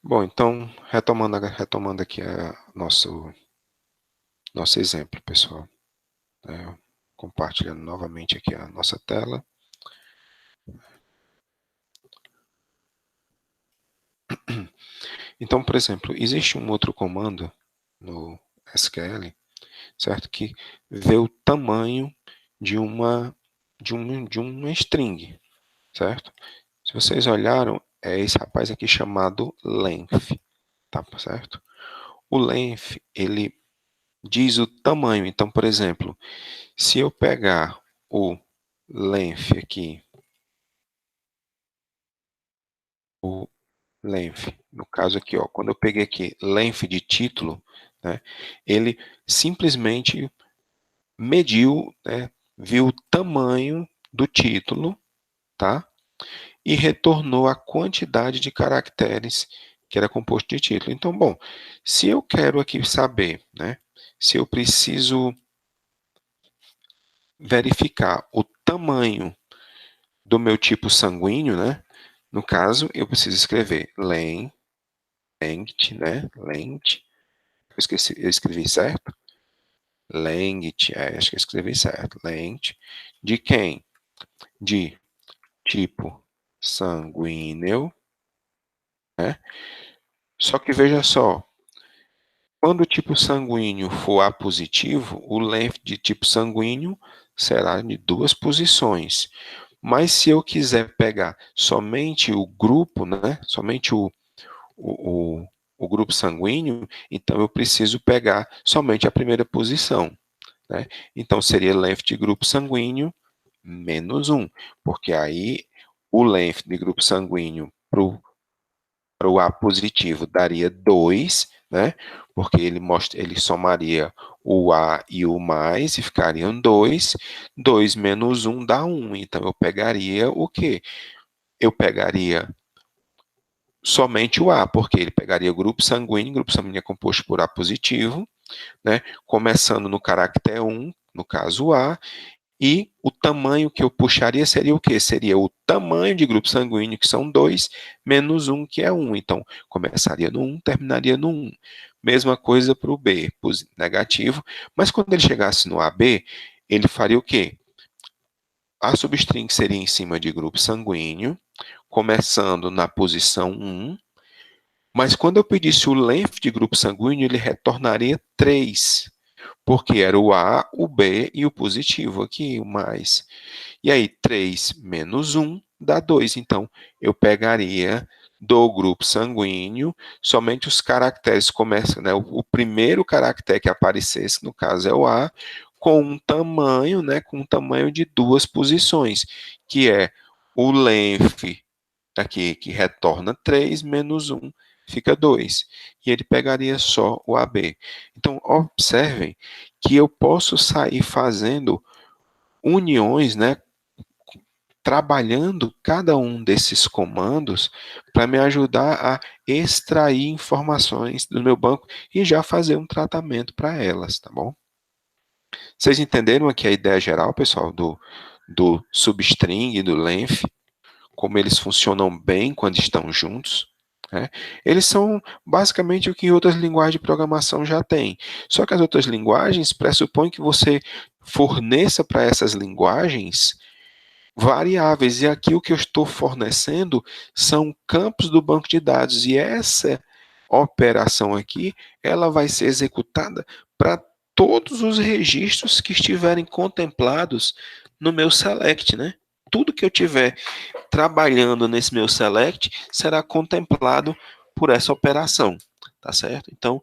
Bom, então, retomando aqui nosso exemplo, pessoal. Compartilhando novamente aqui a nossa tela. Então, por exemplo, existe um outro comando no SQL, certo? Que vê o tamanho de uma string, certo? Se vocês olharam, é esse rapaz aqui chamado length, tá certo? O length, ele diz o tamanho. Então, por exemplo, se eu pegar o length aqui, o length, no caso aqui, ó, quando eu peguei aqui length de título, né, ele simplesmente mediu, né, viu o tamanho do título, tá? E retornou a quantidade de caracteres que era composto de título. Então, bom, se eu quero aqui saber, né, se eu preciso verificar o tamanho do meu tipo sanguíneo, né, no caso, eu preciso escrever length, né, length, eu escrevi certo? Length, acho que eu escrevi certo, length, de quem? De tipo sanguíneo, né? Só que veja só, quando o tipo sanguíneo for A positivo, o length de tipo sanguíneo será de 2 posições. Mas se eu quiser pegar somente o grupo, né, somente o, o grupo sanguíneo, então eu preciso pegar somente a primeira posição, né? Então seria length de grupo sanguíneo menos 1, porque aí o length de grupo sanguíneo para o A positivo daria 2, né? Porque ele somaria o A e o mais e ficariam 2. 2 menos 1 dá 1. Então eu pegaria o quê? Eu pegaria somente o A, porque ele pegaria o grupo sanguíneo é composto por A positivo, né? Começando no caractere 1, no caso A, e o tamanho que eu puxaria seria o quê? Seria o tamanho de grupo sanguíneo, que são 2, menos 1, que é 1. Então, começaria no 1, terminaria no 1. Mesma coisa para o B, negativo. Mas quando ele chegasse no AB, ele faria o quê? A substring seria em cima de grupo sanguíneo, começando na posição 1, mas quando eu pedisse o length de grupo sanguíneo, ele retornaria 3, porque era o A, o B e o positivo aqui, o mais. E aí, 3 menos 1 dá 2. Então, eu pegaria do grupo sanguíneo somente os caracteres começam, né? O primeiro caractere que aparecesse, no caso é o A, com um tamanho, né? Com um tamanho de 2 posições, que é o length aqui, que retorna 3 menos 1 fica 2. E ele pegaria só o AB. Então, observem que eu posso sair fazendo uniões, né, trabalhando cada um desses comandos para me ajudar a extrair informações do meu banco e já fazer um tratamento para elas, tá bom? Vocês entenderam aqui a ideia geral, pessoal, do substring e do length, como eles funcionam bem quando estão juntos? Né? Eles são basicamente o que outras linguagens de programação já têm. Só que as outras linguagens pressupõem que você forneça para essas linguagens variáveis, e aqui o que eu estou fornecendo são campos do banco de dados, e essa operação aqui, ela vai ser executada para todos os registros que estiverem contemplados no meu select, né? Tudo que eu tiver trabalhando nesse meu select será contemplado por essa operação, tá certo? Então,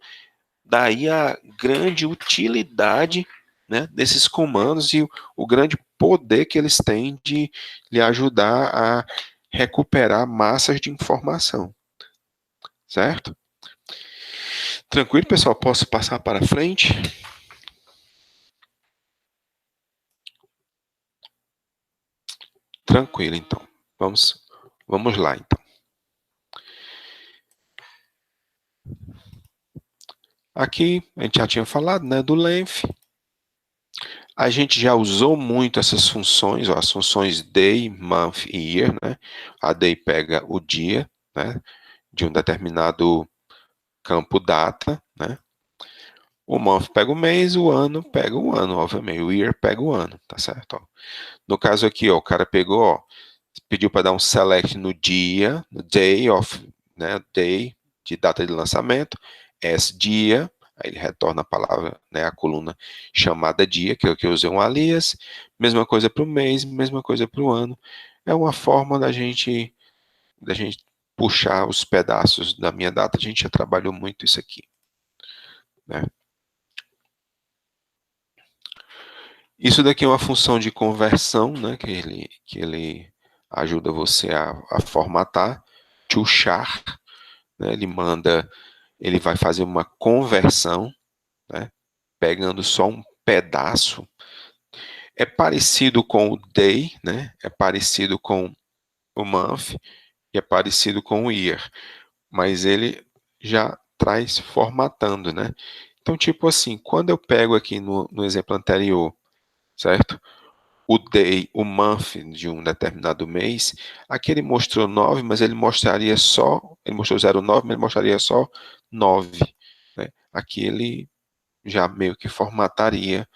daí a grande utilidade, né, desses comandos e o grande poder que eles têm de lhe ajudar a recuperar massas de informação, certo? Tranquilo, pessoal? Posso passar para frente? Tranquilo, então. Vamos lá, então. Aqui a gente já tinha falado, né, do length. A gente já usou muito essas funções, ó, as funções day, month e year, né? A day pega o dia, né? de um determinado campo data, né? O month pega o mês, o ano pega o ano, obviamente. O year pega o ano, tá certo? Ó. No caso aqui, ó, o cara pegou, ó, pediu para dar um select no dia, no day of, né, day de data de lançamento, as dia, aí ele retorna a palavra, né, a coluna chamada dia, que é o que eu usei um alias, mesma coisa para o mês, mesma coisa para o ano. É uma forma da gente puxar os pedaços da minha data, a gente já trabalhou muito isso aqui, né? Isso daqui é uma função de conversão, né, que ele ajuda você a formatar, to char, né, ele vai fazer uma conversão, né, pegando só um pedaço. É parecido com o day, né, é parecido com o month e é parecido com o year, mas ele já traz formatando, né? Então, tipo assim, quando eu pego aqui no exemplo anterior, certo? O day, o month de um determinado mês, aqui ele mostrou 9, mas ele mostraria só, ele mostrou 09, mas ele mostraria só 9, né? Aqui ele já meio que formataria,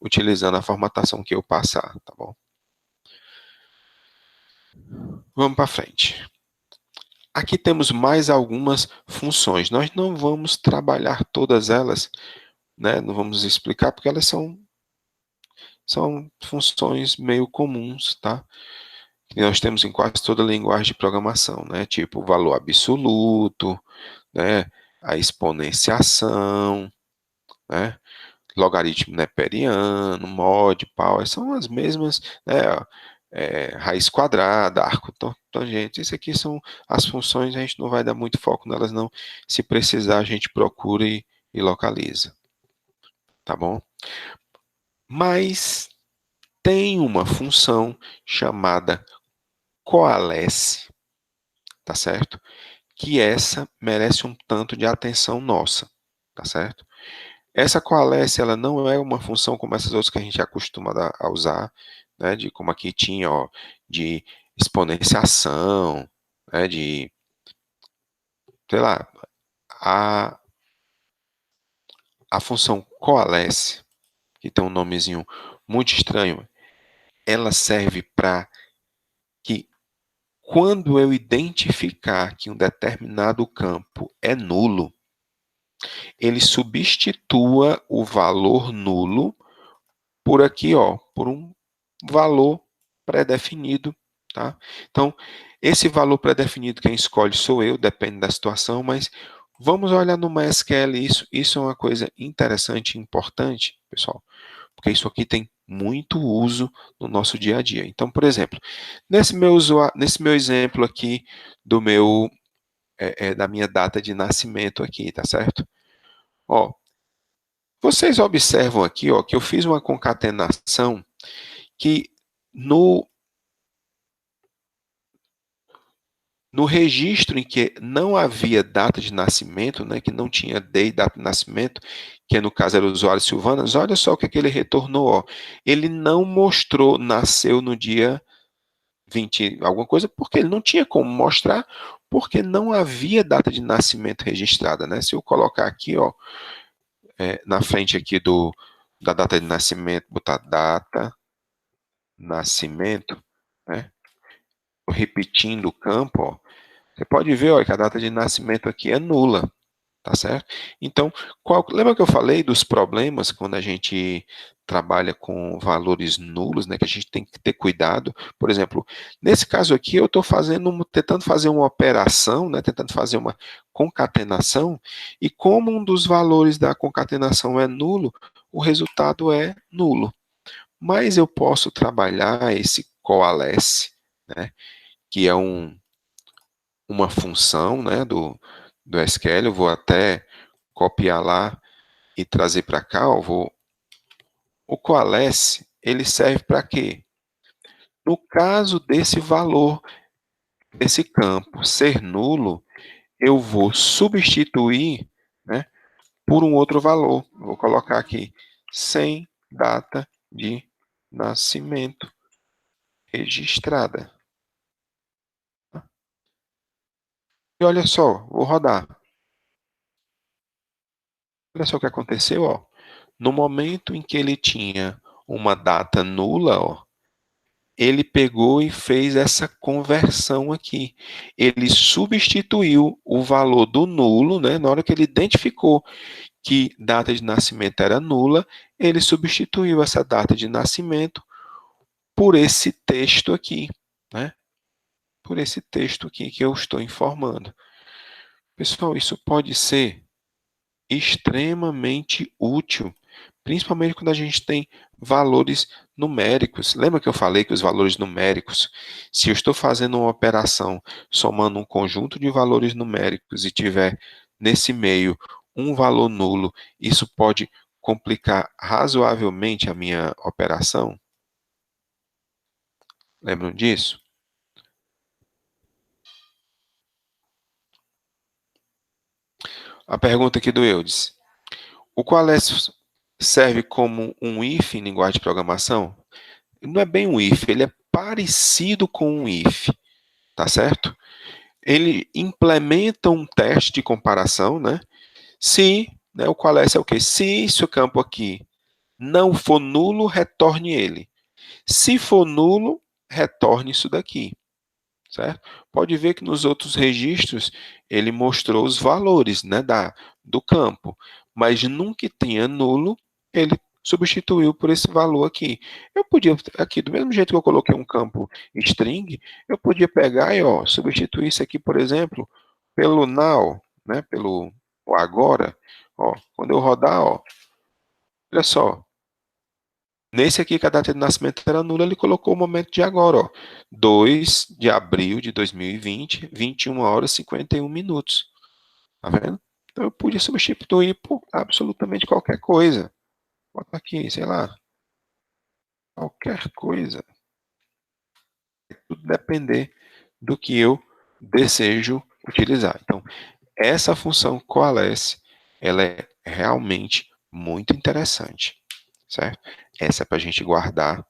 utilizando a formatação que eu passar, tá bom? Vamos para frente. Aqui temos mais algumas funções. Nós não vamos trabalhar todas elas, né? Não vamos explicar porque elas são funções meio comuns, tá? Que nós temos em quase toda a linguagem de programação, né? Tipo o valor absoluto, né? A exponenciação, né? Logaritmo neperiano, mod, power, são as mesmas, né? Raiz quadrada, arco tangente, isso aqui são as funções, a gente não vai dar muito foco nelas não, se precisar a gente procura e localiza, tá bom? Mas tem uma função chamada coalesce, tá certo? Que essa merece um tanto de atenção nossa, tá certo? Essa coalesce, ela não é uma função como essas outras que a gente é acostumado a usar, né, de como aqui tinha, ó, de exponenciação, né, de, sei lá, a, a função coalesce, que tem um nomezinho muito estranho, ela serve para que quando eu identificar que um determinado campo é nulo, ele substitua o valor nulo por aqui, ó, por um valor pré-definido, tá? Então, esse valor pré-definido quem escolhe sou eu, depende da situação, mas vamos olhar no MySQL isso é uma coisa interessante e importante, pessoal, porque isso aqui tem muito uso no nosso dia a dia. Então, por exemplo, nesse meu exemplo aqui do meu da minha data de nascimento aqui, tá certo? Ó, vocês observam aqui, ó, que eu fiz uma concatenação que no, no registro em que não havia data de nascimento, né, que não tinha day, data de nascimento, que no caso era o usuário Silvanas, olha só o que ele retornou. Ó. Ele não mostrou, nasceu no dia 20, alguma coisa, porque ele não tinha como mostrar, porque não havia data de nascimento registrada. Né? Se eu colocar aqui, ó, na frente aqui da data de nascimento, botar data, nascimento, né? Repetindo o campo, ó, você pode ver ó, que a data de nascimento aqui é nula, tá certo? Então, lembra que eu falei dos problemas quando a gente trabalha com valores nulos, né, que a gente tem que ter cuidado? Por exemplo, nesse caso aqui eu estou tentando fazer uma operação, né, tentando fazer uma concatenação, e como um dos valores da concatenação é nulo, o resultado é nulo. Mas eu posso trabalhar esse coalesce, né, que é uma função, né, do SQL, eu vou até copiar lá e trazer para cá, o coalesce, ele serve para quê? No caso desse valor, desse campo ser nulo, eu vou substituir, né, por um outro valor. Vou colocar aqui, sem data de nascimento registrada. E olha só, vou rodar. Olha só o que aconteceu, ó. No momento em que ele tinha uma data nula, ó, ele pegou e fez essa conversão aqui. Ele substituiu o valor do nulo, né? Na hora que ele identificou que data de nascimento era nula, ele substituiu essa data de nascimento por esse texto aqui, né? Por esse texto aqui que eu estou informando. Pessoal, isso pode ser extremamente útil, principalmente quando a gente tem valores numéricos. Lembra que eu falei que os valores numéricos, se eu estou fazendo uma operação somando um conjunto de valores numéricos e tiver nesse meio um valor nulo, isso pode complicar razoavelmente a minha operação? Lembram disso? A pergunta aqui do Eudes. O Qualis serve como um if em linguagem de programação? Não é bem um if, ele é parecido com um if, tá certo? Ele implementa um teste de comparação, né? Se, né, o Qualis é o quê? Se esse campo aqui não for nulo, retorne ele. Se for nulo, retorne isso daqui. Certo? Pode ver que nos outros registros ele mostrou os valores, né, do campo, mas num que tenha nulo, ele substituiu por esse valor aqui. Eu podia, aqui, do mesmo jeito que eu coloquei um campo string, eu podia pegar e ó, substituir isso aqui, por exemplo, pelo now, né, pelo o agora. Ó, quando eu rodar, ó, olha só, nesse aqui, que a data de nascimento era nula, ele colocou o momento de agora, ó. 2 de abril de 2020, 21 horas e 51 minutos. Tá vendo? Então eu pude substituir por absolutamente qualquer coisa. Bota aqui, sei lá, qualquer coisa. Tudo depender do que eu desejo utilizar. Então, essa função coalesce, ela é realmente muito interessante, certo? Essa é para a gente guardar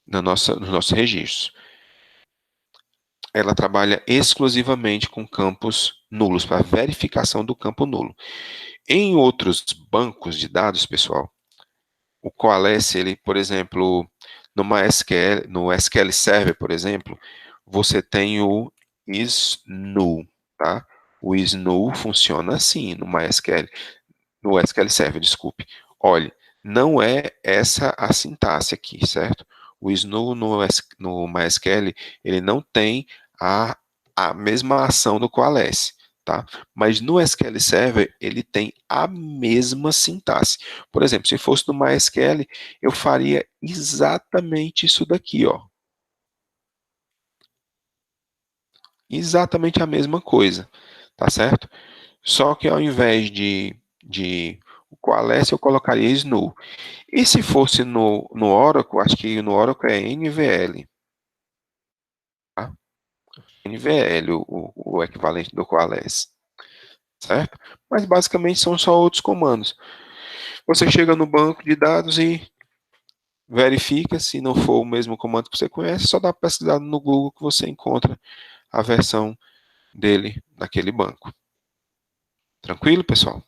nos nossos registros. Ela trabalha exclusivamente com campos nulos, para verificação do campo nulo. Em outros bancos de dados, pessoal, o Coalesce, ele, por exemplo, no SQL Server, por exemplo, você tem o is-null, tá? O is-null funciona assim no MySQL, no SQL Server, desculpe. Olhe, não é essa a sintaxe aqui, certo? O is-null no MySQL, ele não tem a, a mesma ação do Coalesce, tá? Mas no SQL Server, ele tem a mesma sintaxe. Por exemplo, se fosse no MySQL, eu faria exatamente isso daqui, ó. Exatamente a mesma coisa, tá certo? Só que ao invés de o Coalesce, eu colocaria Snu. E se fosse no Oracle, acho que no Oracle é NVL, tá? NVL, o equivalente do Coalesce, certo? Mas basicamente são só outros comandos. Você chega no banco de dados e verifica, se não for o mesmo comando que você conhece, só dá para pesquisar no Google que você encontra a versão dele naquele banco. Tranquilo, pessoal?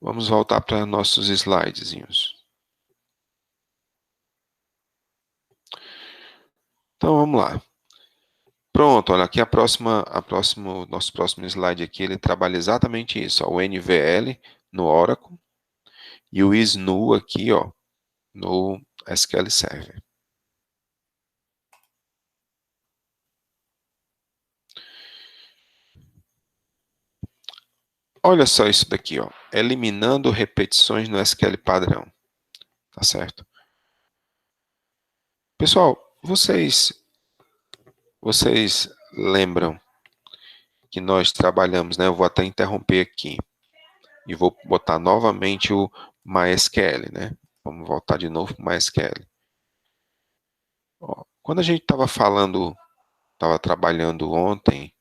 Vamos voltar para nossos slidezinhos. Então vamos lá. Pronto, olha aqui nosso próximo slide aqui, ele trabalha exatamente isso, ó, o NVL no Oracle e o SNU aqui, ó, no SQL Server. Olha só isso daqui, ó, eliminando repetições no SQL padrão, tá certo? Pessoal, vocês lembram que nós trabalhamos, né? Eu vou até interromper aqui e vou botar novamente o MySQL, né? Vamos voltar de novo para o MySQL. Ó, quando a gente estava trabalhando ontem,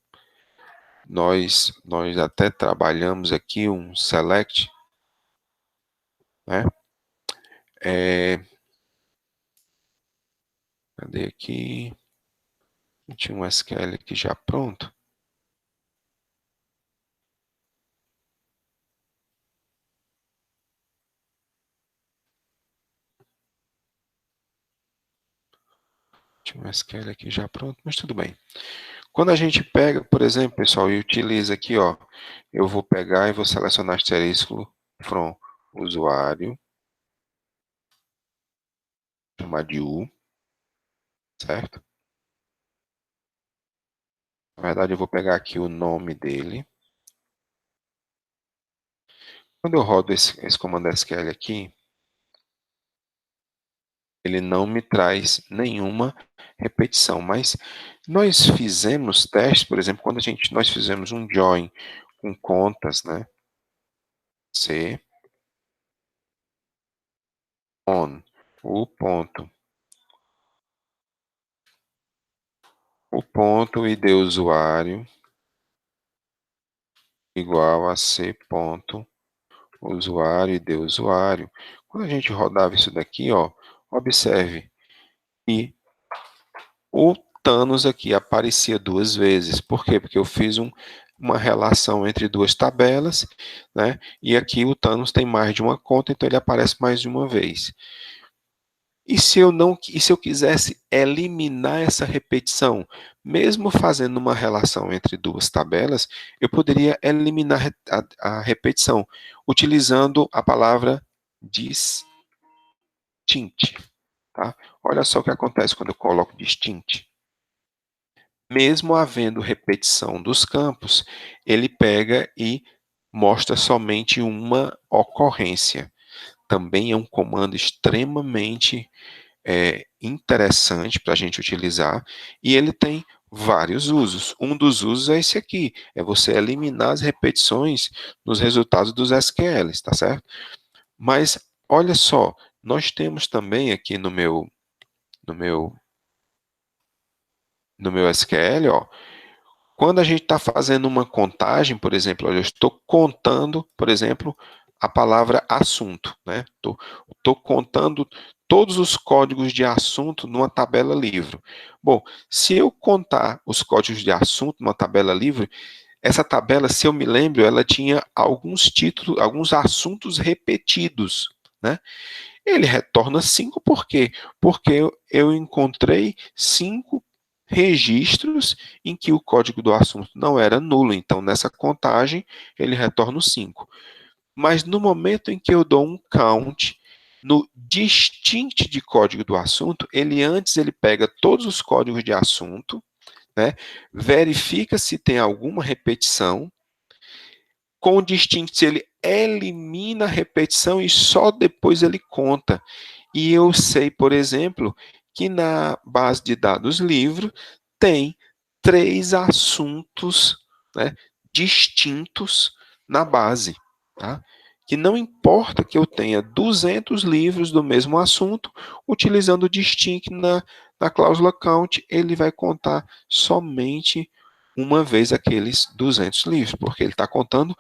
nós até trabalhamos aqui um select, né? É, Cadê aqui? Tinha um SQL aqui já pronto. Tinha um SQL aqui já pronto, mas tudo bem. Quando a gente pega, por exemplo, pessoal, e utiliza aqui, ó, eu vou pegar e vou selecionar asterisco from usuário, chamar de U, certo? Na verdade, eu vou pegar aqui o nome dele. Quando eu rodo esse comando SQL aqui, ele não me traz nenhuma repetição, mas nós fizemos testes, por exemplo, quando nós fizemos um join com contas, né? C, on, o ponto ID usuário igual a C ponto usuário ID usuário. Quando a gente rodava isso daqui, ó, observe que o Thanos aqui aparecia duas vezes. Por quê? Porque eu fiz uma relação entre duas tabelas, né? E aqui o Thanos tem mais de uma conta, então ele aparece mais de uma vez. E se eu quisesse eliminar essa repetição, mesmo fazendo uma relação entre duas tabelas, eu poderia eliminar a repetição utilizando a palavra distinct, tá? Olha só o que acontece quando eu coloco distinct. Mesmo havendo repetição dos campos, ele pega e mostra somente uma ocorrência. Também é um comando extremamente interessante para a gente utilizar, e ele tem vários usos. Um dos usos é esse aqui, é você eliminar as repetições nos resultados dos SQLs, tá certo? Mas, olha só, nós temos também aqui no meu, no meu SQL, ó, quando a gente está fazendo uma contagem, por exemplo, eu estou contando, por exemplo, a palavra assunto, né? Estou contando todos os códigos de assunto numa tabela livre. Bom, se eu contar os códigos de assunto numa tabela livre, essa tabela, se eu me lembro, ela tinha alguns títulos, alguns assuntos repetidos, né? Ele retorna 5 por quê? Porque eu encontrei 5 registros em que o código do assunto não era nulo. Então, nessa contagem, ele retorna o 5. Mas no momento em que eu dou um count no distinct de código do assunto, ele pega todos os códigos de assunto, né, verifica se tem alguma repetição. Com o distinct, ele elimina a repetição e só depois ele conta. E eu sei, por exemplo, que na base de dados livro tem 3 assuntos, né, distintos na base. Tá? Que não importa que eu tenha 200 livros do mesmo assunto, utilizando o distinct na cláusula count, ele vai contar somente uma vez aqueles 200 livros, porque ele está contando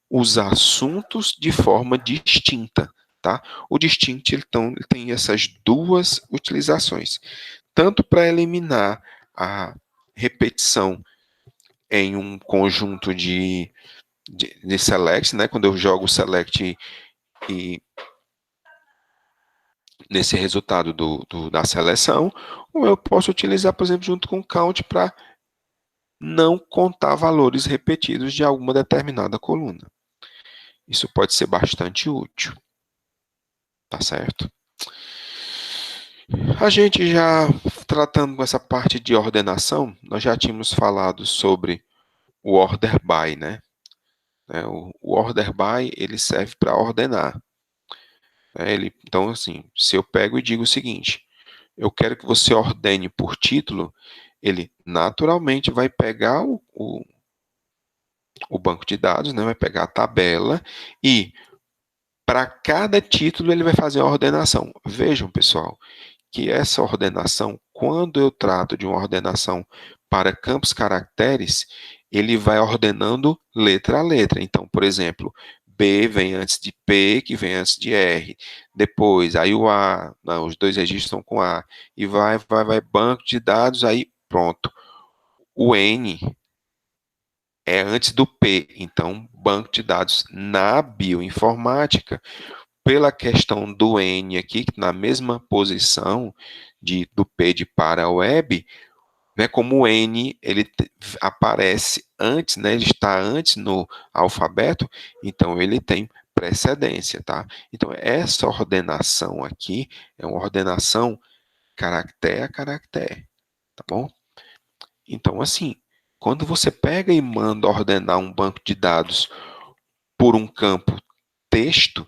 os assuntos de forma distinta. Tá? O distinct ele tem essas duas utilizações, tanto para eliminar a repetição em um conjunto de select, né? Quando eu jogo select e nesse resultado da seleção, ou eu posso utilizar, por exemplo, junto com count para não contar valores repetidos de alguma determinada coluna. Isso pode ser bastante útil, tá certo? A gente já, tratando com essa parte de ordenação, nós já tínhamos falado sobre o order by, né? O order by, ele serve para ordenar. Então, assim, se eu pego e digo o seguinte, eu quero que você ordene por título, ele naturalmente vai pegar o banco de dados, né? Vai pegar a tabela e para cada título ele vai fazer a ordenação. Vejam, pessoal, que essa ordenação, quando eu trato de uma ordenação para campos caracteres, ele vai ordenando letra a letra. Então, por exemplo, B vem antes de P, que vem antes de R. Depois, aí o A, não, os dois registros estão com A. E vai, banco de dados, aí pronto. O N é antes do P, então, banco de dados na bioinformática, pela questão do N aqui, na mesma posição do P de para a web, né, como o N ele aparece antes, né, ele está antes no alfabeto, então ele tem precedência, tá? Então essa ordenação aqui é uma ordenação caractere a caractere, tá bom? Então assim, quando você pega e manda ordenar um banco de dados por um campo texto,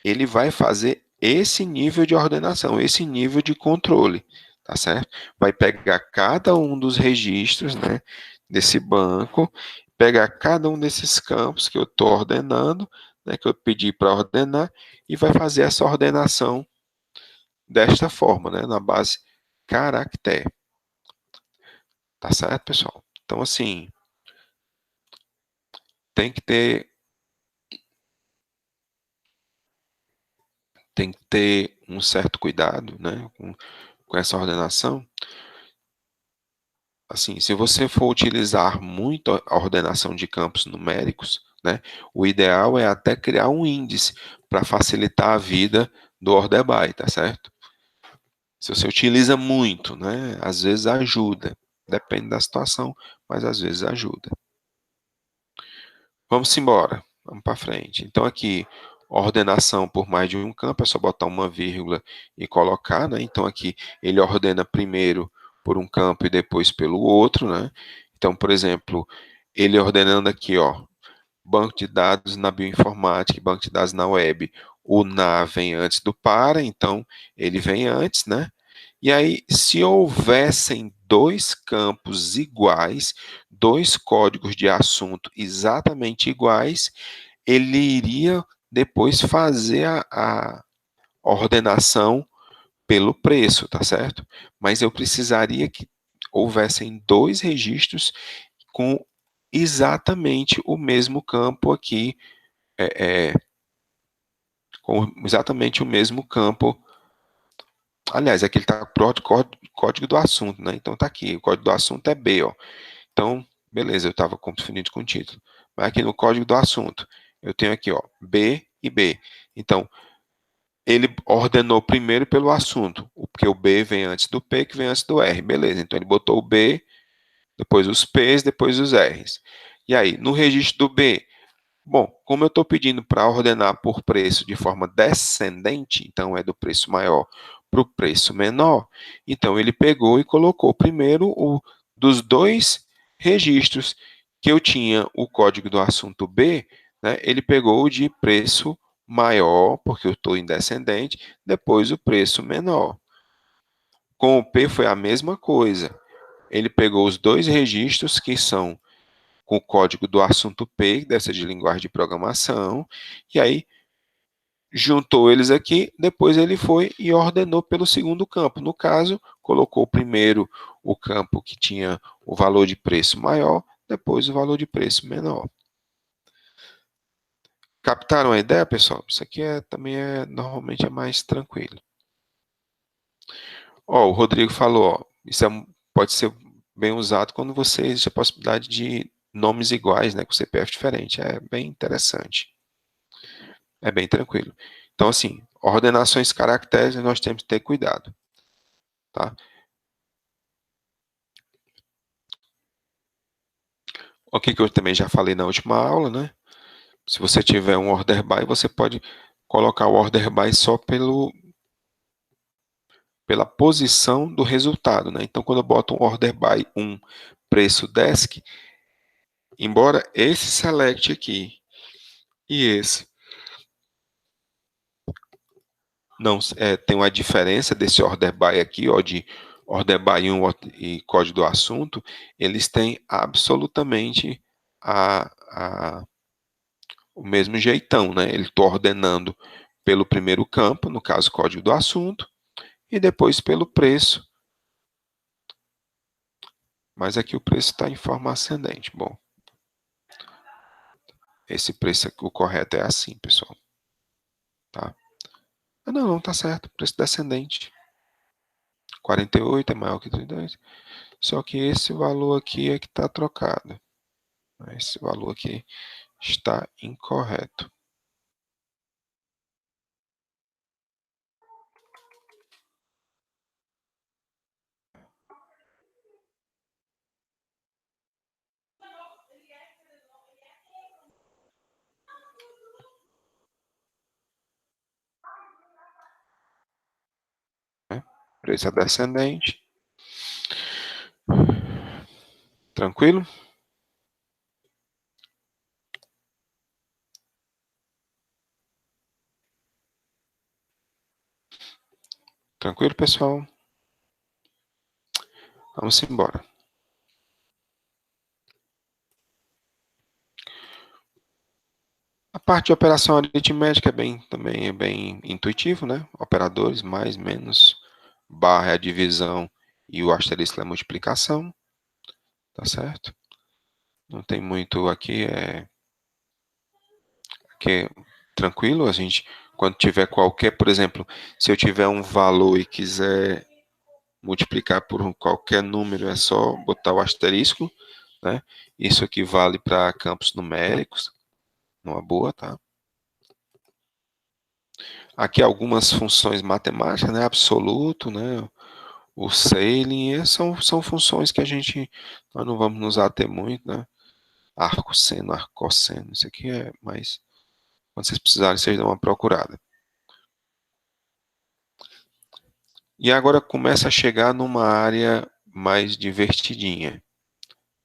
ele vai fazer esse nível de ordenação, esse nível de controle, tá certo? Vai pegar cada um dos registros, né, desse banco, pegar cada um desses campos que eu estou ordenando, né, que eu pedi para ordenar, e vai fazer essa ordenação desta forma, né, na base caractere. Tá certo, pessoal? Então, assim, tem que ter um certo cuidado, né, com essa ordenação. Assim, se você for utilizar muito a ordenação de campos numéricos, né, o ideal é até criar um índice para facilitar a vida do order by, tá certo? Se você utiliza muito, né, às vezes ajuda. Depende da situação, mas às vezes ajuda. Vamos embora, vamos para frente. Então aqui, ordenação por mais de um campo, é só botar uma vírgula e colocar, né? Então aqui ele ordena primeiro por um campo e depois pelo outro, né? Então, por exemplo, ele ordenando aqui, ó, banco de dados na bioinformática, banco de dados na web. O na vem antes do para, então ele vem antes, né? E aí, se houvessem dois campos iguais, dois códigos de assunto exatamente iguais, ele iria depois fazer a ordenação pelo preço, tá certo? Mas eu precisaria que houvessem dois registros com exatamente o mesmo campo aqui, com exatamente o mesmo campo. Aliás, aqui ele está pro código do assunto, né? Então tá aqui, o código do assunto é B, ó. Então, beleza, eu estava confundido com o título. Mas aqui no código do assunto, eu tenho aqui, ó, B e B. Então, ele ordenou primeiro pelo assunto, porque o B vem antes do P, que vem antes do R. Beleza, então ele botou o B, depois os P's, depois os R's. E aí, no registro do B, bom, como eu estou pedindo para ordenar por preço de forma descendente, então é do preço maior para o preço menor, então ele pegou e colocou primeiro o dos dois registros que eu tinha o código do assunto B, né, ele pegou o de preço maior, porque eu estou em descendente, depois o preço menor. Com o P foi a mesma coisa. Ele pegou os dois registros que são com o código do assunto P, que deve ser de linguagem de programação, e aí juntou eles aqui, depois ele foi e ordenou pelo segundo campo. No caso, colocou primeiro o campo que tinha o valor de preço maior, depois o valor de preço menor. Captaram a ideia, pessoal? Isso aqui também normalmente é mais tranquilo. Ó, o Rodrigo falou, ó, isso pode ser bem usado quando você existe a possibilidade de nomes iguais, né, com CPF diferente. É bem interessante. É bem tranquilo. Então, assim, ordenações caracteres nós temos que ter cuidado. Tá? O que eu também já falei na última aula, né? Se você tiver um order by, você pode colocar o order by só pela posição do resultado, né? Então, quando eu boto um order by 1 preço desk, embora esse select aqui e esse não tem uma diferença desse order by aqui, ó, de order by 1 e código do assunto, eles têm absolutamente o mesmo jeitão, né? Ele está ordenando pelo primeiro campo, no caso, código do assunto, e depois pelo preço. Mas aqui o preço está em forma ascendente. Bom, Esse preço aqui, o correto é assim, pessoal. Tá? Ah, não, tá certo. Preço descendente. 48 é maior que 32. Só que esse valor aqui é que está trocado. Esse valor aqui está incorreto. Né? Preço é descendente. Tranquilo? Tranquilo, pessoal? Vamos embora. A parte de operação aritmética também é bem intuitivo, né? Operadores, mais, menos, barra é a divisão e o asterisco é a multiplicação, tá certo? Não tem muito aqui, que é tranquilo, a gente, quando tiver qualquer, por exemplo, se eu tiver um valor e quiser multiplicar por qualquer número, é só botar o asterisco, né? Isso aqui vale para campos numéricos, numa boa, tá? Aqui algumas funções matemáticas, né? Absoluto, né? O scaling, são funções que nós não vamos nos ater muito, né? Arco, seno, arcosseno, isso aqui é mais, quando vocês precisarem, vocês dão uma procurada. E agora começa a chegar numa área mais divertidinha,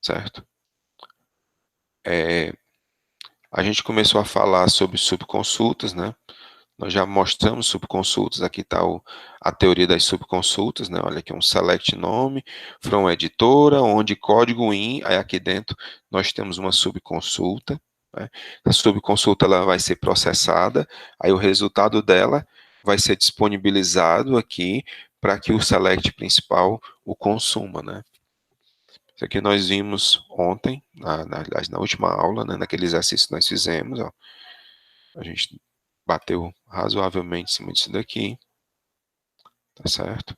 certo? A gente começou a falar sobre subconsultas, né? Nós já mostramos subconsultas, aqui está a teoria das subconsultas, né? Olha aqui, um select nome, from editora, onde código in, aí aqui dentro nós temos uma subconsulta, né? A subconsulta ela vai ser processada, aí o resultado dela vai ser disponibilizado aqui para que o select principal o consuma, né? Isso aqui nós vimos ontem, aliás, na última aula, né? Naquele exercício que nós fizemos, ó. A gente bateu razoavelmente em cima disso daqui, tá certo?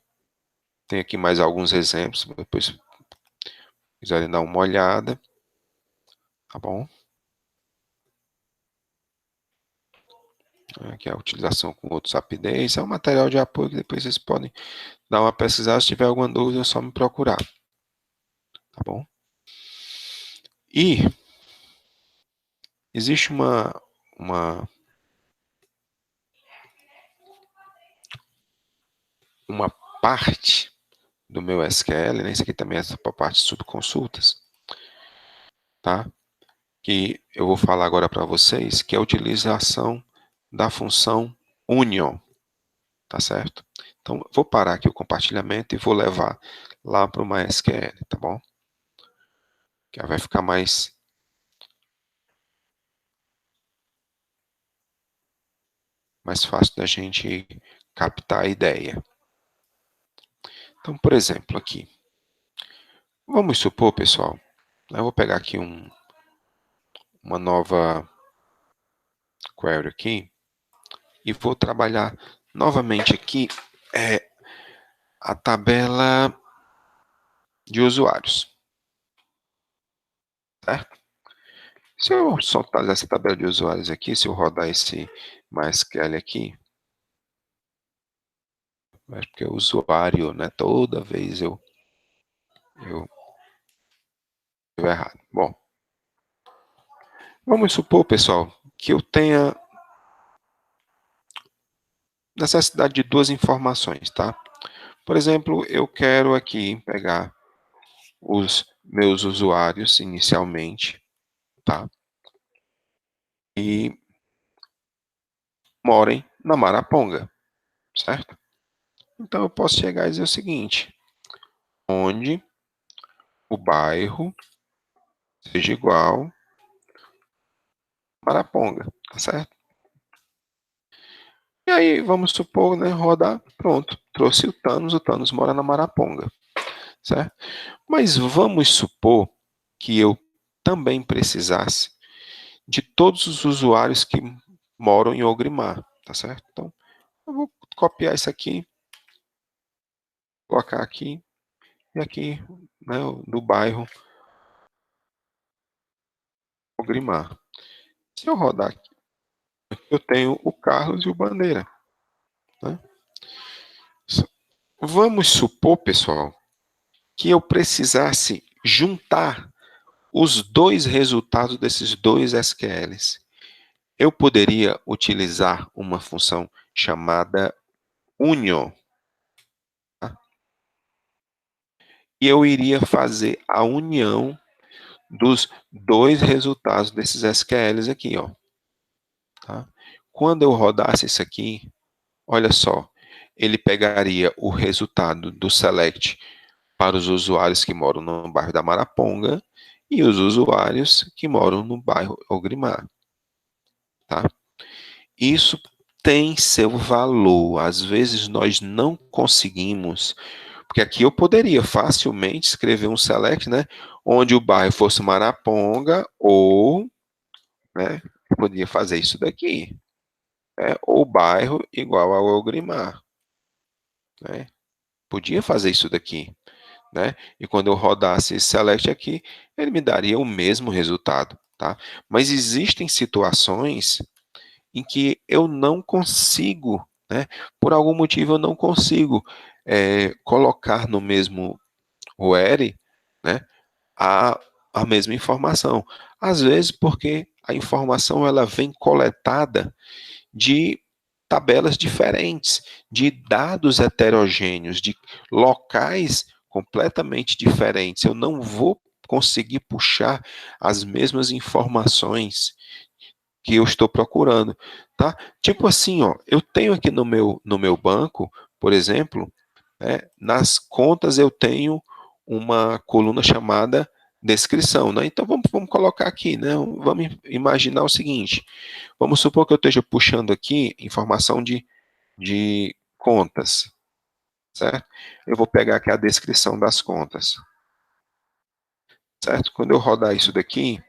Tem aqui mais alguns exemplos, depois quiserem dar uma olhada, tá bom? Aqui a utilização com outros updates, é um material de apoio que depois vocês podem dar uma pesquisada, se tiver alguma dúvida é só me procurar, tá bom? E existe uma, uma parte do meu SQL, né? Isso aqui também é para a parte de subconsultas, tá? Que eu vou falar agora para vocês, que é a utilização da função union, tá certo? Então, vou parar aqui o compartilhamento e vou levar lá para o MySQL, tá bom? Que vai ficar mais fácil da gente captar a ideia. Então, por exemplo, aqui, vamos supor, pessoal, eu vou pegar aqui uma nova query aqui e vou trabalhar novamente aqui a tabela de usuários, certo? Se eu soltar essa tabela de usuários aqui, se eu rodar esse MySQL aqui, porque o usuário, né, toda vez eu errado. Bom, vamos supor, pessoal, que eu tenha necessidade de duas informações, tá? Por exemplo, eu quero aqui pegar os meus usuários inicialmente, tá? E morem na Maraponga, certo? Então eu posso chegar e dizer o seguinte: onde o bairro seja igual a Maraponga, tá certo? E aí, vamos supor, né, rodar, pronto, trouxe o Thanos mora na Maraponga, certo? Mas vamos supor que eu também precisasse de todos os usuários que moram em Ogrimar, tá certo? Então, eu vou copiar isso aqui, colocar aqui, e aqui, né, do bairro Ogrimar. Se eu rodar aqui, eu tenho o Carlos e o Bandeira, né? Vamos supor, pessoal, que eu precisasse juntar os dois resultados desses dois SQLs. Eu poderia utilizar uma função chamada union, tá? E eu iria fazer a união dos dois resultados desses SQLs aqui, ó, tá? Quando eu rodasse isso aqui, olha só, ele pegaria o resultado do select para os usuários que moram no bairro da Maraponga e os usuários que moram no bairro Ogrimar, tá? Isso tem seu valor. Às vezes nós não conseguimos, porque aqui eu poderia facilmente escrever um select, né, onde o bairro fosse Maraponga ou, né, podia fazer isso daqui, né, ou bairro igual ao Ogrimar, né? Podia fazer isso daqui, né? E quando eu rodasse esse select aqui, ele me daria o mesmo resultado, tá? Mas existem situações em que eu não consigo, né? Por algum motivo eu não consigo colocar no mesmo query, né? A, a mesma informação. Às vezes porque a informação ela vem coletada de tabelas diferentes, de dados heterogêneos, de locais completamente diferentes. Eu não vou conseguir puxar as mesmas informações que eu estou procurando, tá? Tipo assim, ó, eu tenho aqui no meu banco, por exemplo, nas contas eu tenho uma coluna chamada descrição, né? Então vamos colocar aqui, né? Vamos imaginar o seguinte: vamos supor que eu esteja puxando aqui informação de contas, certo? Eu vou pegar aqui a descrição das contas, certo? Quando eu rodar isso daqui,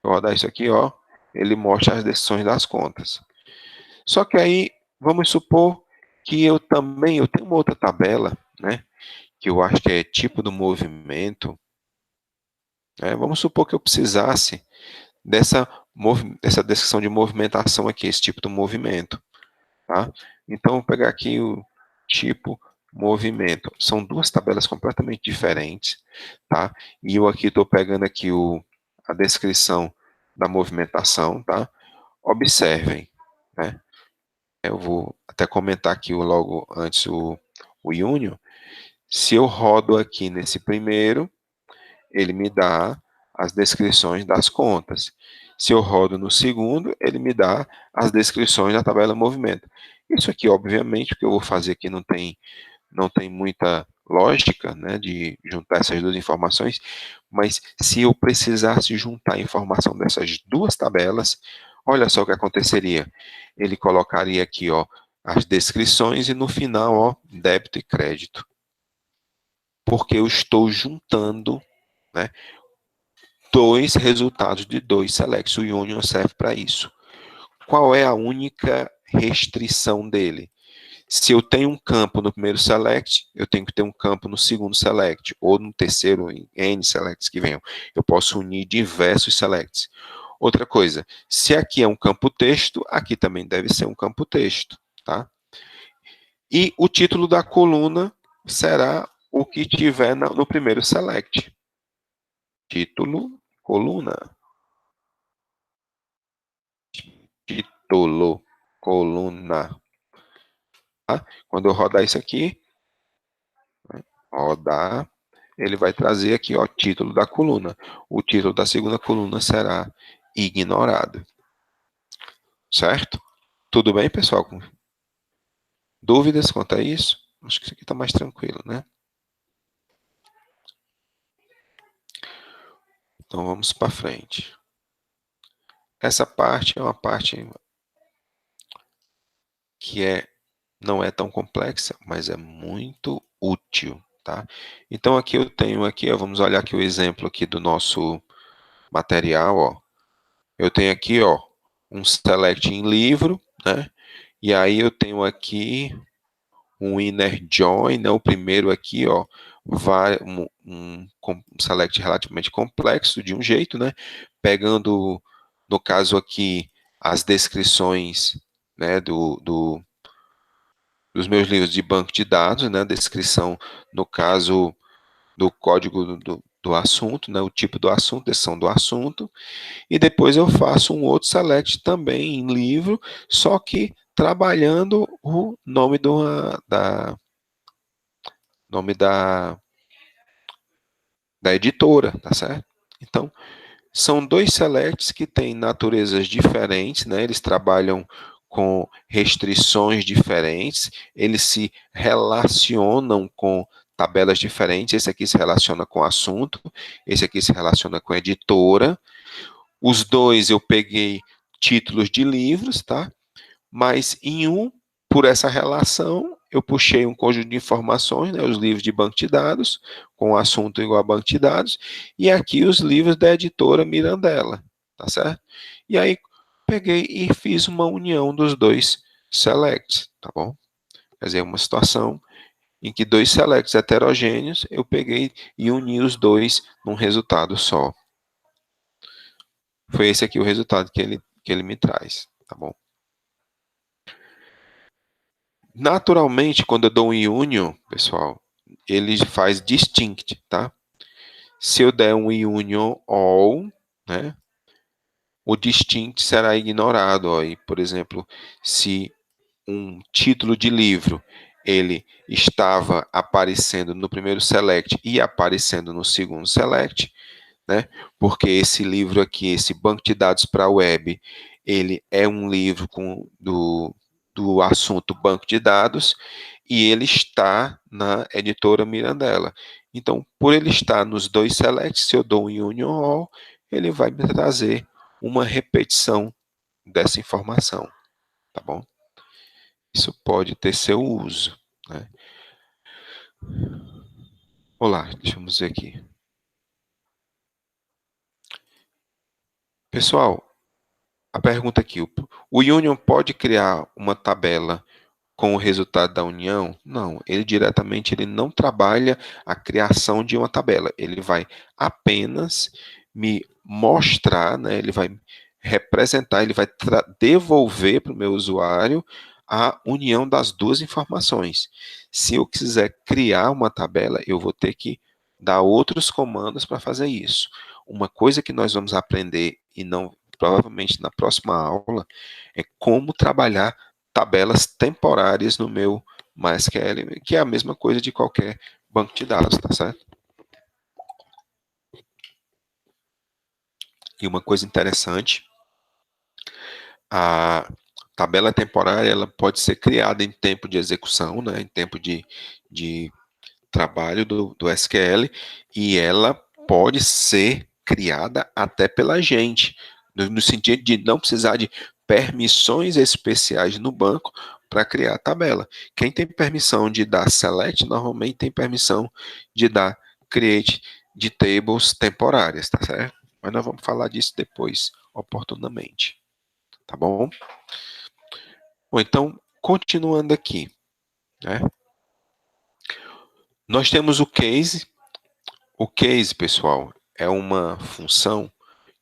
eu rodar isso aqui, ó, ele mostra as decisões das contas. Só que aí, vamos supor que eu tenho uma outra tabela, né, que eu acho que é tipo do movimento, né, vamos supor que eu precisasse dessa descrição de movimentação aqui, esse tipo do movimento, tá? Então, eu vou pegar aqui o tipo movimento. São duas tabelas completamente diferentes, tá? E eu aqui estou pegando aqui a descrição da movimentação, tá? Observem, né? Eu vou até comentar aqui logo antes o Union. Se eu rodo aqui nesse primeiro, ele me dá as descrições das contas. Se eu rodo no segundo, ele me dá as descrições da tabela movimento. Isso aqui, obviamente, o que eu vou fazer aqui não tem muita lógica, né, de juntar essas duas informações, mas se eu precisasse juntar a informação dessas duas tabelas, olha só o que aconteceria. Ele colocaria aqui, ó, as descrições e no final, ó, débito e crédito. Porque eu estou juntando, né, dois resultados de dois selects. O Union serve para isso. Qual é a única restrição dele? Se eu tenho um campo no primeiro select, eu tenho que ter um campo no segundo select, ou no terceiro, em N selects que venham. Eu posso unir diversos selects. Outra coisa, se aqui é um campo texto, aqui também deve ser um campo texto, tá? E o título da coluna será o que tiver no primeiro select. Título, coluna. Título, coluna. Tá? Quando eu rodar isso aqui, rodar, ele vai trazer aqui, ó, título da coluna. O título da segunda coluna será ignorado. Certo? Tudo bem, pessoal? Dúvidas quanto a isso? Acho que isso aqui está mais tranquilo, né? Então vamos para frente. Essa parte é uma parte que não é tão complexa, mas é muito útil, tá? Então aqui eu tenho aqui, ó, vamos olhar aqui o exemplo aqui do nosso material, ó. Eu tenho aqui, ó, um select em livro, né? E aí eu tenho aqui um inner join, né? O primeiro aqui, ó, vai um select relativamente complexo de um jeito, né? Pegando, no caso aqui, as descrições, né, dos meus livros de banco de dados, né? Descrição, no caso, do código do assunto, né? O tipo do assunto, descrição do assunto. E depois eu faço um outro select também em livro, só que trabalhando o nome nome da editora, tá certo? Então, são dois selects que têm naturezas diferentes, né? Eles trabalham com restrições diferentes, eles se relacionam com tabelas diferentes. Esse aqui se relaciona com assunto, esse aqui se relaciona com editora. Os dois eu peguei títulos de livros, tá? Mas em um, por essa relação, eu puxei um conjunto de informações, né, os livros de banco de dados, com o assunto igual a banco de dados, e aqui os livros da editora Mirandela, tá certo? E aí peguei e fiz uma união dos dois selects, tá bom? Quer dizer, uma situação em que dois selects heterogêneos, eu peguei e uni os dois num resultado só. Foi esse aqui o resultado que ele me traz, tá bom? Naturalmente, quando eu dou um union, pessoal, ele faz distinct, tá? Se eu der um union all, né, o distinct será ignorado. Ó. E, por exemplo, se um título de livro ele estava aparecendo no primeiro select e aparecendo no segundo select, né? Porque esse livro aqui, esse banco de dados para a web, ele é um livro do assunto banco de dados e ele está na editora Mirandela. Então, por ele estar nos dois selects, se eu dou um union all, ele vai me trazer uma repetição dessa informação, tá bom? Isso pode ter seu uso, né? Olá, deixa eu ver aqui. Pessoal, a pergunta aqui, o Union pode criar uma tabela com o resultado da união? Não, ele diretamente ele não trabalha a criação de uma tabela, ele vai apenas me mostrar, né, ele vai representar, ele vai devolver para o meu usuário a união das duas informações. Se eu quiser criar uma tabela, eu vou ter que dar outros comandos para fazer isso. Uma coisa que nós vamos aprender, e não provavelmente na próxima aula, é como trabalhar tabelas temporárias no meu MySQL, que é a mesma coisa de qualquer banco de dados, tá certo? E uma coisa interessante, a tabela temporária ela pode ser criada em tempo de execução, né, em tempo de trabalho do SQL, e ela pode ser criada até pela gente, no sentido de não precisar de permissões especiais no banco para criar a tabela. Quem tem permissão de dar select, normalmente tem permissão de dar create de tables temporárias, tá certo? Mas nós vamos falar disso depois, oportunamente, tá bom? Bom, então, continuando aqui, né? Nós temos o case. O case, pessoal, é uma função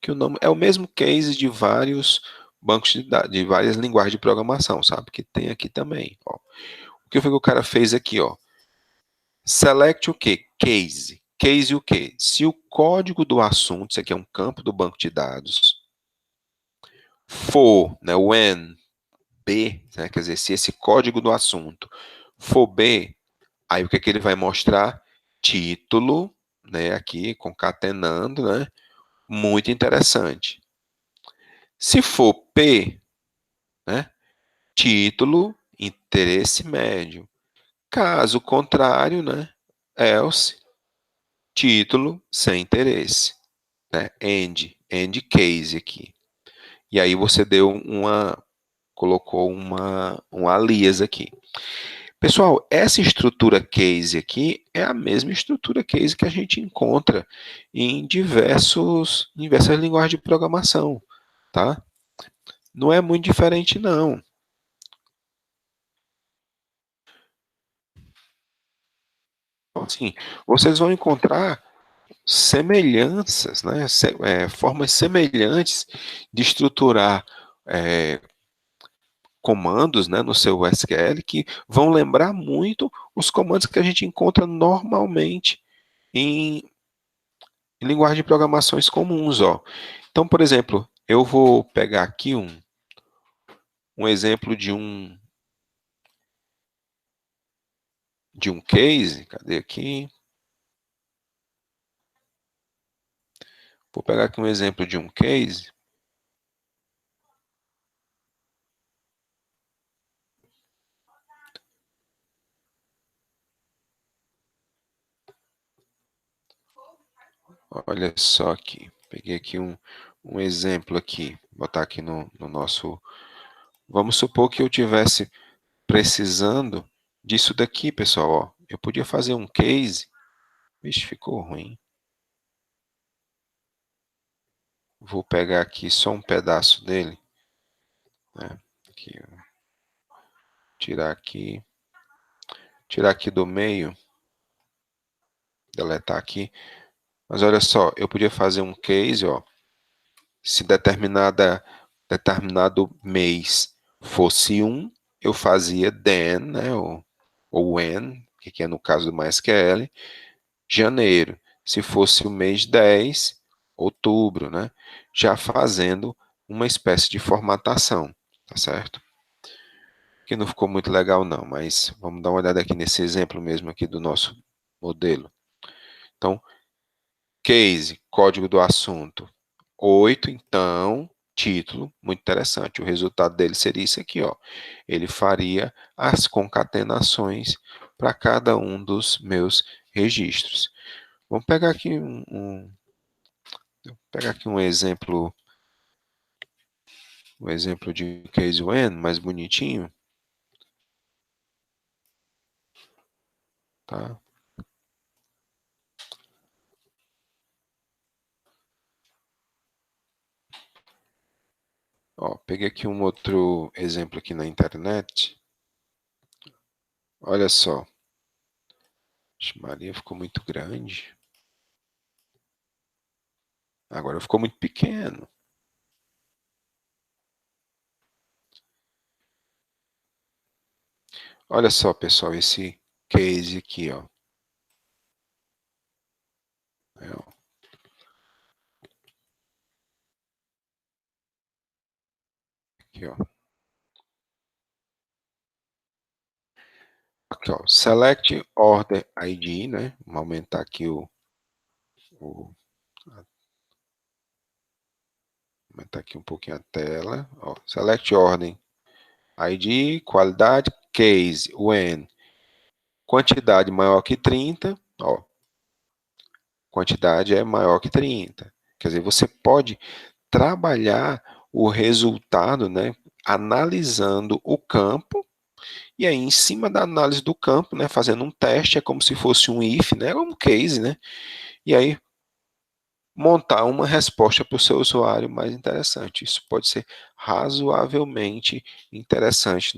que o nome é o mesmo case de vários bancos de dados, de várias linguagens de programação, sabe? Que tem aqui também. Ó. O que foi que o cara fez aqui, ó? Select o quê? Case. Case o quê? Se o código do assunto, isso aqui é um campo do banco de dados, for, né, when, B, né, quer dizer, se esse código do assunto for B, aí o que, é que ele vai mostrar? Título, né, aqui, concatenando, né, muito interessante. Se for P, né, título, interesse médio. Caso contrário, né, else, título, sem interesse. Né, end case aqui. E aí você deu colocou um alias aqui. Pessoal, essa estrutura case aqui é a mesma estrutura case que a gente encontra em diversas linguagens de programação. tá? Não é muito diferente, não. Então, assim, vocês vão encontrar semelhanças, né? Formas semelhantes de estruturar comandos, né, no seu SQL que vão lembrar muito os comandos que a gente encontra normalmente em, em linguagem de programações comuns, ó. Então, por exemplo, eu vou pegar aqui um exemplo de um case, cadê aqui? Vou pegar aqui um exemplo de um case. Olha só aqui, peguei aqui um exemplo aqui, vou botar aqui no nosso... Vamos supor que eu tivesse precisando disso daqui, pessoal, ó. Eu podia fazer um case. Vixe, ficou ruim. Vou pegar aqui só um pedaço dele, né? Aqui, tirar aqui do meio, deletar aqui. Mas olha só, eu podia fazer um case, ó. Se determinado mês fosse eu fazia then, né? Ou when, que é no caso do MySQL, janeiro. Se fosse o mês 10, outubro, né? Já fazendo uma espécie de formatação, tá certo? Que não ficou muito legal não, mas vamos dar uma olhada aqui nesse exemplo mesmo aqui do nosso modelo. Então, case, código do assunto, 8, então, título, muito interessante. O resultado dele seria isso aqui, ó. Ele faria as concatenações para cada um dos meus registros. Vamos pegar aqui um exemplo de case when, mais bonitinho, tá? Ó, peguei aqui um outro exemplo aqui na internet. Olha só. Maria ficou muito grande. Agora ficou muito pequeno. Olha só, pessoal, esse case aqui, ó. Aqui, ó. Aqui, ó. Select Order ID, né? Vamos aumentar aqui o aumentar aqui um pouquinho a tela. Ó. Select Ordem ID, qualidade, case, when. Quantidade maior que 30, ó. Quantidade é maior que 30. Quer dizer, você pode trabalhar o resultado, né, analisando o campo, e aí em cima da análise do campo, né, fazendo um teste, é como se fosse um if, né, um case, né, e aí montar uma resposta para o seu usuário mais interessante. Isso pode ser razoavelmente interessante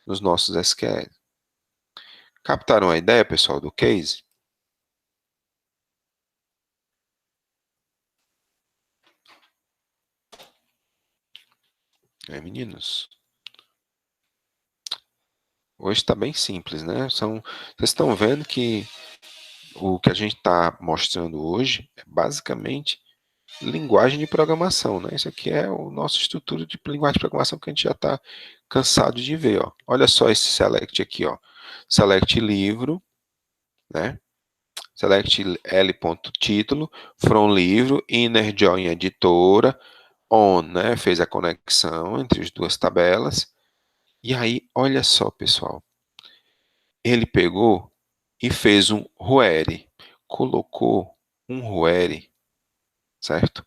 nos nossos SQL. Captaram a ideia, pessoal, do case? É, meninos? Hoje está bem simples, né? Vocês estão vendo que o que a gente está mostrando hoje é basicamente linguagem de programação, né? Isso aqui é o nosso estrutura de linguagem de programação que a gente já está cansado de ver, ó. Olha só esse select aqui, ó. Select livro, né? Select L.título, from livro, inner join editora, on, né? Fez a conexão entre as duas tabelas. E aí, olha só, pessoal. Ele pegou e fez um where, colocou um where, certo?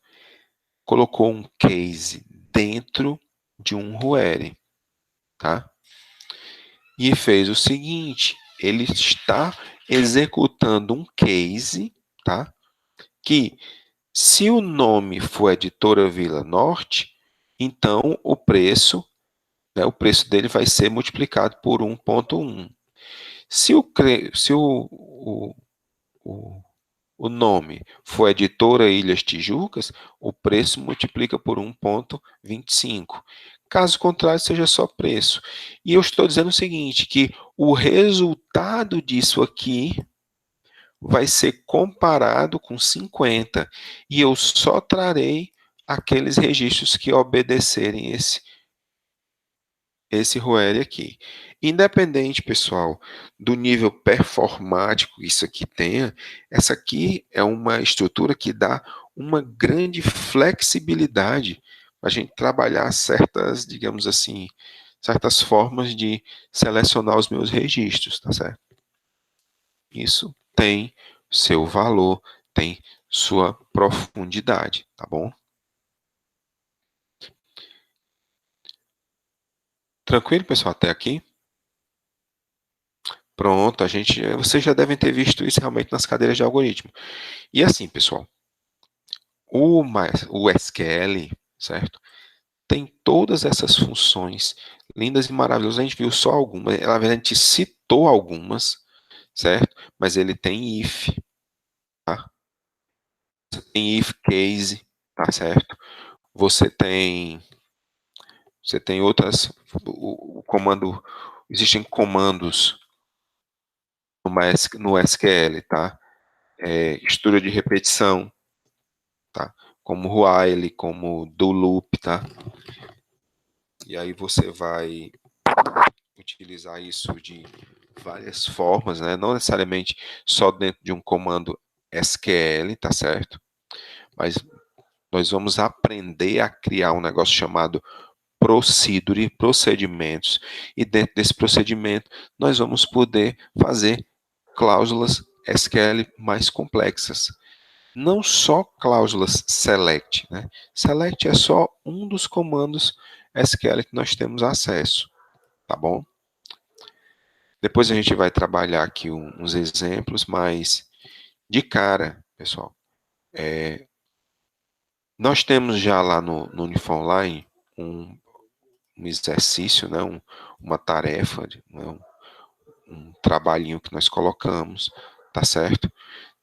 Colocou um case dentro de um where, tá? E fez o seguinte, ele está executando um case, tá? Que se o nome for Editora Vila Norte, então o preço, né, o preço dele vai ser multiplicado por 1,1. Se o, o nome for Editora Ilhas Tijucas, o preço multiplica por 1,25. Caso contrário, seja só preço. E eu estou dizendo o seguinte, que o resultado disso aqui vai ser comparado com 50, e eu só trarei aqueles registros que obedecerem esse ROEL aqui. Independente, pessoal, do nível performático que isso aqui tenha, essa aqui é uma estrutura que dá uma grande flexibilidade para a gente trabalhar certas, digamos assim, certas formas de selecionar os meus registros, tá certo? Isso tem seu valor, tem sua profundidade, tá bom? Tranquilo, pessoal, até aqui? Pronto, vocês já devem ter visto isso realmente nas cadeiras de algoritmo. E assim, pessoal, o SQL, certo? Tem todas essas funções lindas e maravilhosas. A gente viu só algumas, na verdade a gente citou algumas, certo? Mas ele tem if, tá? Você tem if case, tá certo? Você tem outras, o comando, existem comandos no SQL, tá? Estrutura de repetição, tá? Como while, como do loop, tá? E aí você vai utilizar isso de várias formas, né? Não necessariamente só dentro de um comando SQL, tá certo? Mas nós vamos aprender a criar um negócio chamado procedure, procedimentos, e dentro desse procedimento nós vamos poder fazer cláusulas SQL mais complexas. Não só cláusulas select, né? Select é só um dos comandos SQL que nós temos acesso, tá bom? Depois a gente vai trabalhar aqui uns exemplos, mas de cara, pessoal, nós temos já lá no Unifonline um exercício, né? Uma tarefa, né? Um trabalhinho que nós colocamos, tá certo?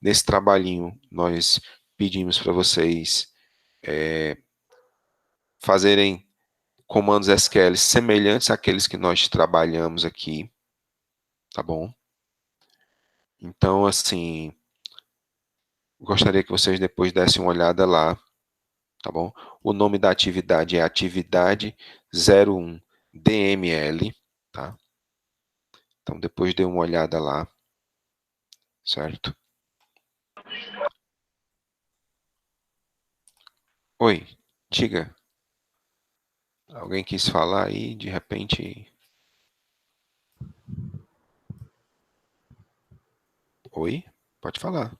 Nesse trabalhinho, nós pedimos para vocês fazerem comandos SQL semelhantes àqueles que nós trabalhamos aqui, tá bom? Então, assim, gostaria que vocês depois dessem uma olhada lá, tá bom? O nome da atividade é atividade 01 DML, tá? Então, depois dê uma olhada lá, certo? Oi, diga. Alguém quis falar aí, de repente... Oi? Pode falar.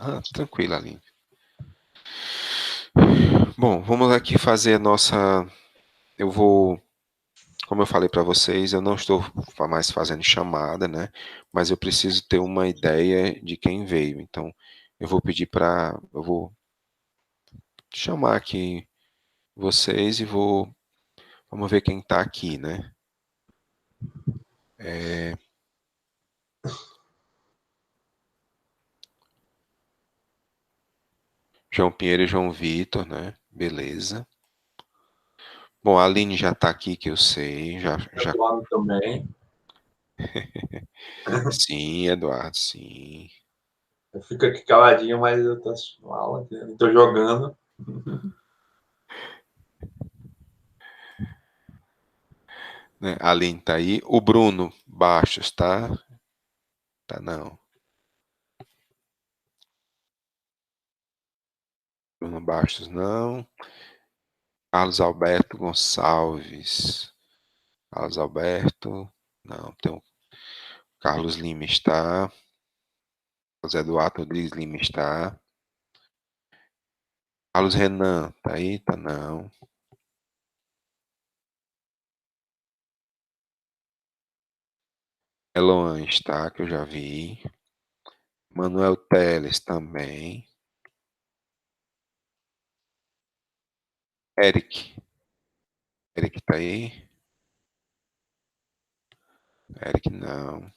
Ah, tranquilo, Aline. Bom, vamos aqui fazer a nossa... Eu vou... Como eu falei para vocês, eu não estou mais fazendo chamada, né? Mas eu preciso ter uma ideia de quem veio. Então, eu vou pedir para... Eu vou chamar aqui vocês e vou... Vamos ver quem está aqui, né? João Pinheiro e João Vitor, né? Beleza. Bom, a Aline já está aqui, que eu sei. Já... Eduardo também. Sim, Eduardo, sim. Eu fico aqui caladinho, mas eu tô assistindo aula, tô jogando. Né? A Aline tá aí. O Bruno Bastos, tá? Tá não. Bruno Bastos não. Carlos Alberto Gonçalves. Carlos Alberto. Não, tem o Carlos Lima está. José Eduardo Rodrigues Lima está. Carlos Renan, tá aí? Tá não. Eloan está, que eu já vi. Manuel Teles também. Eric. Eric tá aí? Eric não.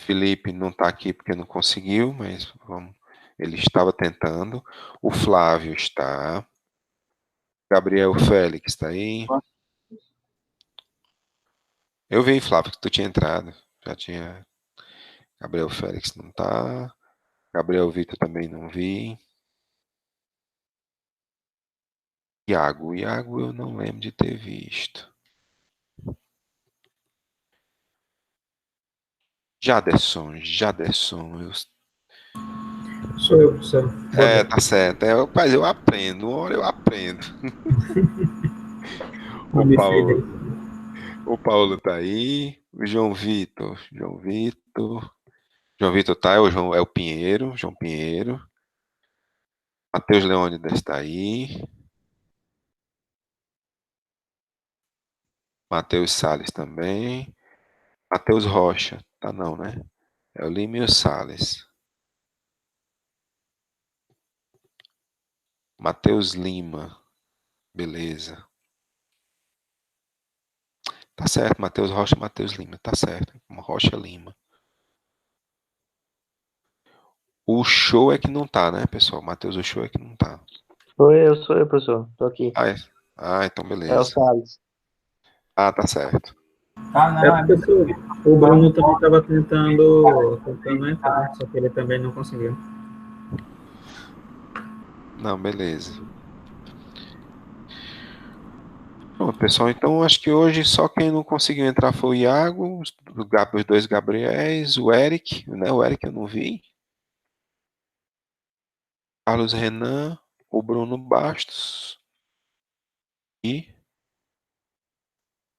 Felipe não tá aqui porque não conseguiu, mas vamos. Ele estava tentando. O Flávio está. Gabriel Félix está aí. Eu vi, Flávio, que tu tinha entrado. Já tinha. Gabriel Félix não tá. Gabriel Vitor também não vi. Iago. Iago eu não lembro de ter visto. Jaderson. Sou eu, professor. Tá certo. Mas eu aprendo. Uma hora eu aprendo. Não O me Paulo. fez. O Paulo tá aí. O João Vitor. João Vitor. João Vitor tá, é o Pinheiro. João Pinheiro. Matheus Leônidas está aí. Matheus Salles também. Matheus Rocha. Tá não, né? É o Lima e o Salles. Matheus Lima. Beleza. Tá certo, Matheus Rocha, Matheus Lima. Tá certo. Rocha Lima. O show é que não tá, né, pessoal? Matheus, o show é que não tá. Sou eu, professor. Tô aqui. Então É o beleza. Salles. Tá certo. Professor, o Bruno também estava tentando entrar, só que ele também não conseguiu. Não, beleza. Bom, pessoal, então acho que hoje só quem não conseguiu entrar foi o Iago, os dois Gabriéis, o Eric, né? O Eric eu não vi. Carlos Renan, o Bruno Bastos e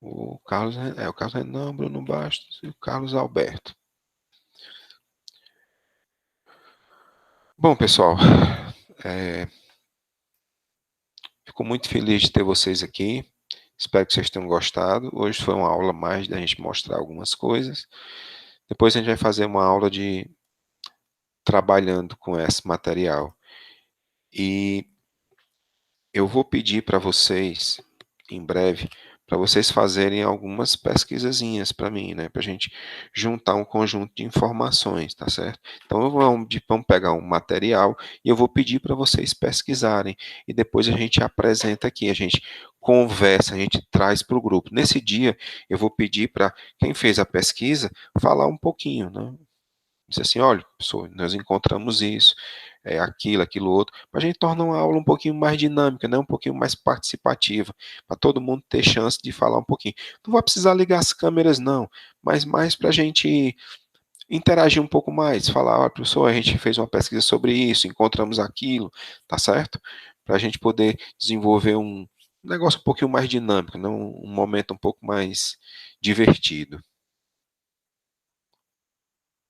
o Carlos Renan, o Bruno Bastos e o Carlos Alberto. Bom, pessoal, fico muito feliz de ter vocês aqui. Espero que vocês tenham gostado. Hoje foi uma aula mais da gente mostrar algumas coisas. Depois a gente vai fazer uma aula de trabalhando com esse material. E eu vou pedir para vocês, em breve, para vocês fazerem algumas pesquisazinhas para mim, né? Para a gente juntar um conjunto de informações, tá certo? Então, vamos pegar um material e eu vou pedir para vocês pesquisarem. E depois a gente apresenta aqui, a gente conversa, a gente traz para o grupo. Nesse dia, eu vou pedir para quem fez a pesquisa falar um pouquinho, né? Dizer assim, olha, pessoal, nós encontramos isso, aquilo outro, para a gente tornar uma aula um pouquinho mais dinâmica, né, um pouquinho mais participativa, para todo mundo ter chance de falar um pouquinho. Não vai precisar ligar as câmeras, não, mas mais para a gente interagir um pouco mais, falar, olha, professor, a gente fez uma pesquisa sobre isso, encontramos aquilo, tá certo? Para a gente poder desenvolver um negócio um pouquinho mais dinâmico, né, um momento um pouco mais divertido.